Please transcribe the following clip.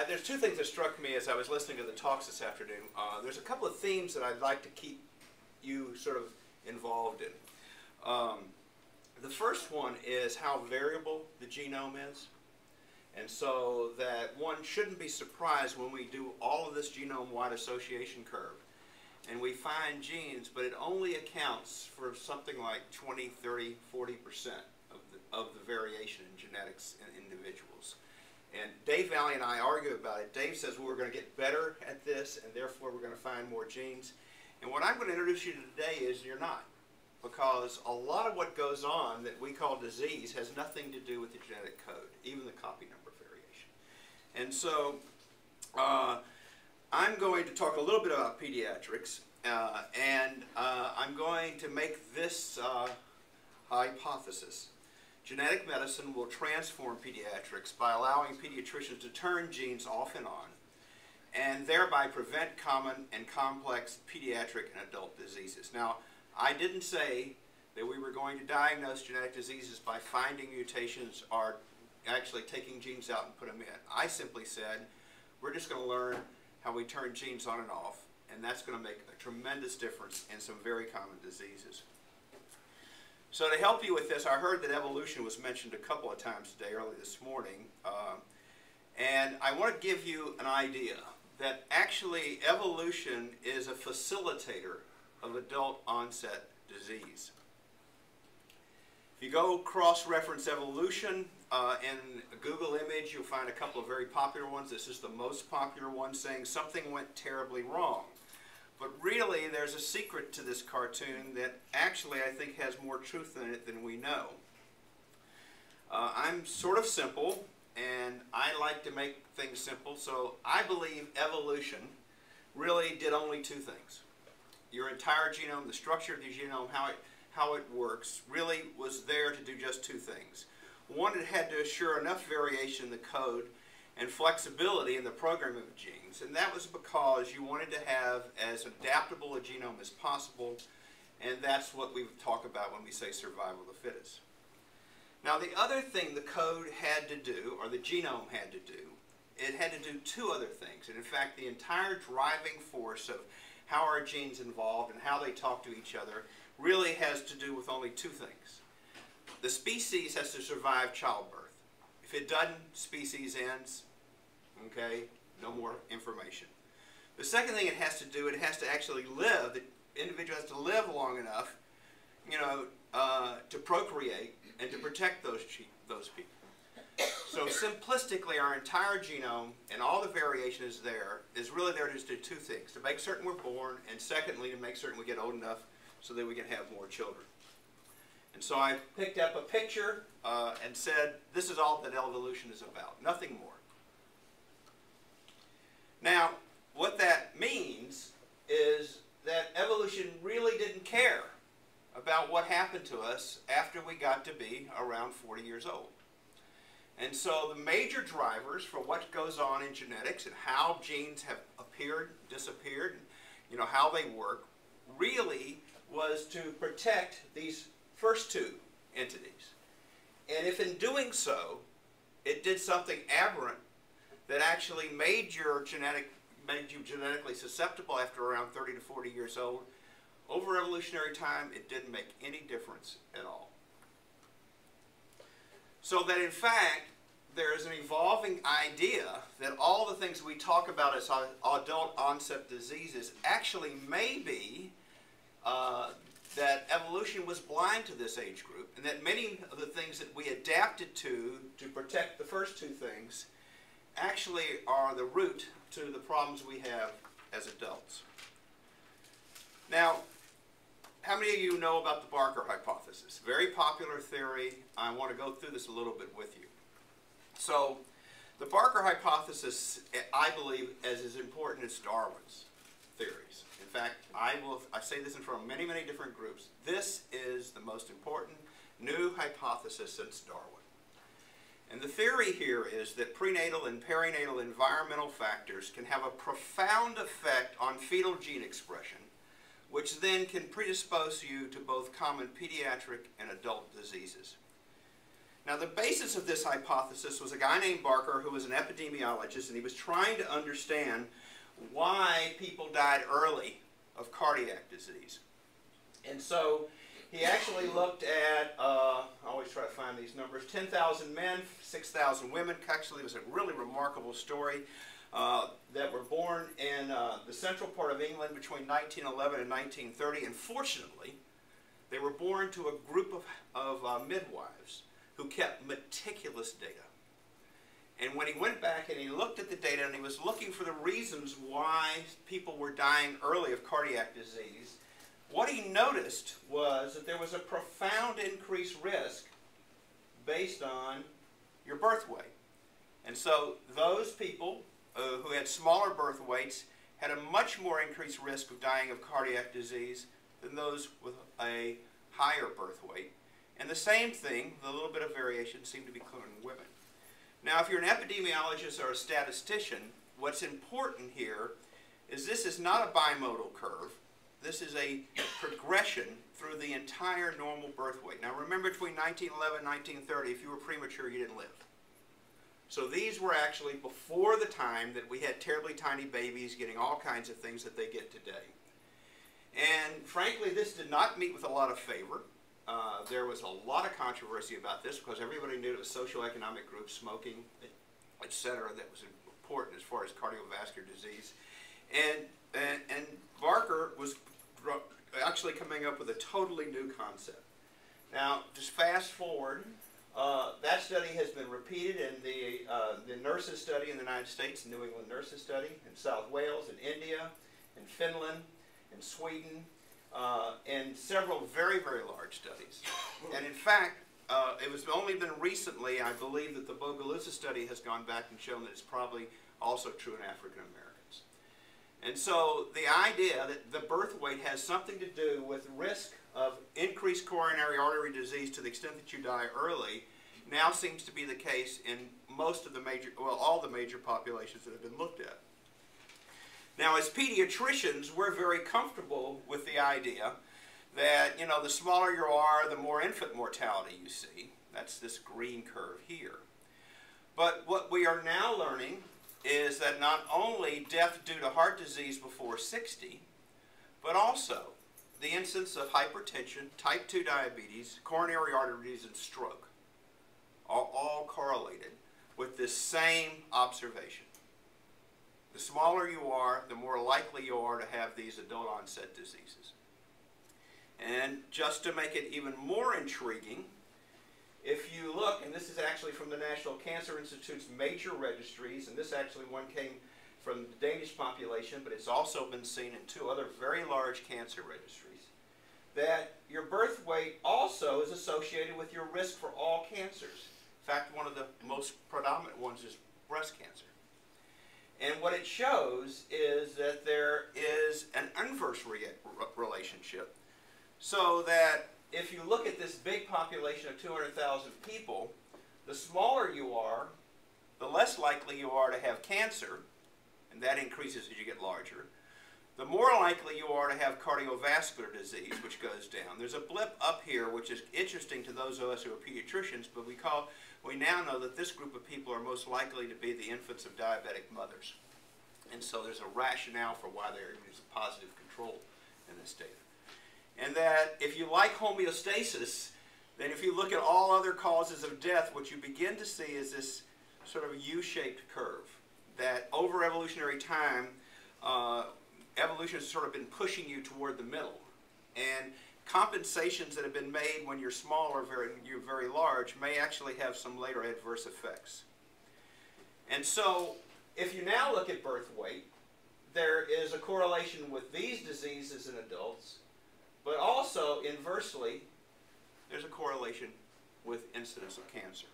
there's two things that struck me as I was listening to the talks this afternoon. There's a couple of themes that I'd like to keep you sort of involved in. The first one is how variable the genome is. And so that one shouldn't be surprised when we do all of this genome-wide association curve and we find genes, but it only accounts for something like 20, 30, 40% of the variation in genetics in individuals. And Dave Valley and I argue about it. Dave says, well, we're going to get better at this, and therefore we're going to find more genes. And what I'm going to introduce you to today is you're not. Because a lot of what goes on that we call disease has nothing to do with the genetic code, even the copy number variation. And so I'm going to talk a little bit about pediatrics, and I'm going to make this hypothesis. Genetic medicine will transform pediatrics by allowing pediatricians to turn genes off and on, and thereby prevent common and complex pediatric and adult diseases. Now, I didn't say that we were going to diagnose genetic diseases by finding mutations or actually taking genes out and put them in. I simply said we're just going to learn how we turn genes on and off, and that's going to make a tremendous difference in some very common diseases. So to help you with this, I heard that evolution was mentioned a couple of times today, early this morning, and I want to give you an idea that actually evolution is a facilitator of adult onset disease. If you go cross-reference evolution in a Google image, you'll find a couple of very popular ones. This is the most popular one, saying something went terribly wrong. But really, there's a secret to this cartoon that actually I think has more truth in it than we know. I'm sort of simple, and I like to make things simple, so I believe evolution really did only two things. Your entire genome, the structure of the genome, how it works, really was there to do just two things. One, it had to assure enough variation in the code and flexibility in the programming of genes, and that was because you wanted to have as adaptable a genome as possible, and that's what we talk about when we say survival of the fittest. Now, the other thing the code had to do, or the genome had to do, it had to do two other things, and in fact the entire driving force of how our genes involved and how they talk to each other really has to do with only two things. The species has to survive childbirth. If it doesn't, species ends, okay, no more information. The second thing it has to do, it has to actually live. The individual has to live long enough, you know, to procreate and to protect those people. So simplistically, our entire genome and all the variation is really there to just do two things: to make certain we're born, and secondly, to make certain we get old enough so that we can have more children. And so I picked up a picture and said, this is all that evolution is about, nothing more. Now, what that means is that evolution really didn't care about what happened to us after we got to be around 40 years old. And so the major drivers for what goes on in genetics and how genes have appeared, disappeared, and, you know, how they work, really was to protect these first two entities. And if in doing so, it did something aberrant that actually made you genetically susceptible after around 30 to 40 years old, over evolutionary time, it didn't make any difference at all. So that in fact, there is an evolving idea that all the things we talk about as adult onset diseases actually may be that evolution was blind to this age group, and that many of the things that we adapted to protect the first two things actually are the root to the problems we have as adults. Now, how many of you know about the Barker hypothesis? Very popular theory. I want to go through this a little bit with you. So, the Barker hypothesis, I believe, is as important as Darwin's theories. In fact, I say this in front of many, many different groups. This is the most important new hypothesis since Darwin. And the theory here is that prenatal and perinatal environmental factors can have a profound effect on fetal gene expression, which then can predispose you to both common pediatric and adult diseases. Now the basis of this hypothesis was a guy named Barker who was an epidemiologist, and he was trying to understand why people died early of cardiac disease. And so he actually looked at, I always try to find these numbers, 10,000 men, 6,000 women. Actually, it was a really remarkable story that were born in the central part of England between 1911 and 1930. And fortunately, they were born to a group of midwives who kept meticulous data. And when he went back and he looked at the data and he was looking for the reasons why people were dying early of cardiac disease, what he noticed was that there was a profound increased risk based on your birth weight. And so those people who had smaller birth weights had a much more increased risk of dying of cardiac disease than those with a higher birth weight. And the same thing, the little bit of variation, seemed to be clear in women. Now, if you're an epidemiologist or a statistician, what's important here is this is not a bimodal curve. This is a progression through the entire normal birth weight. Now, remember, between 1911 and 1930, if you were premature, you didn't live. So these were actually before the time that we had terribly tiny babies getting all kinds of things that they get today. And frankly, this did not meet with a lot of favor. There was a lot of controversy about this because everybody knew it was socioeconomic groups, smoking, etc., that was important as far as cardiovascular disease. And Barker was actually coming up with a totally new concept. Now, just fast forward, that study has been repeated in the nurses study in the United States, New England nurses study, in South Wales, in India, in Finland, in Sweden, and several very, very large studies. And in fact, it was only been recently, I believe, that the Bogalusa study has gone back and shown that it's probably also true in African Americans. And so the idea that the birth weight has something to do with risk of increased coronary artery disease to the extent that you die early now seems to be the case in most of the major, well, all the major populations that have been looked at. Now, as pediatricians, we're very comfortable with the idea that, you know, the smaller you are, the more infant mortality you see. That's this green curve here. But what we are now learning is that not only death due to heart disease before 60, but also the incidence of hypertension, type 2 diabetes, coronary artery disease, and stroke are all correlated with this same observation. The smaller you are, the more likely you are to have these adult onset diseases. And just to make it even more intriguing, if you look, and this is actually from the National Cancer Institute's major registries, and this actually one came from the Danish population, but it's also been seen in 2 other very large cancer registries, that your birth weight also is associated with your risk for all cancers. In fact, one of the most predominant ones is breast cancer. And what it shows is that there is an inverse relationship, so that if you look at this big population of 200,000 people, the smaller you are, the less likely you are to have cancer, and that increases as you get larger. The more likely you are to have cardiovascular disease, which goes down. There's a blip up here, which is interesting to those of us who are pediatricians, but we now know that this group of people are most likely to be the infants of diabetic mothers. And so there's a rationale for why there is a positive control in this data. And that if you like homeostasis, then if you look at all other causes of death, what you begin to see is this sort of U-shaped curve. That over evolutionary time, evolution has sort of been pushing you toward the middle. And compensations that have been made when you're small or you're very large may actually have some later adverse effects. And so if you now look at birth weight, there is a correlation with these diseases in adults, but also inversely, there's a correlation with incidence of cancer.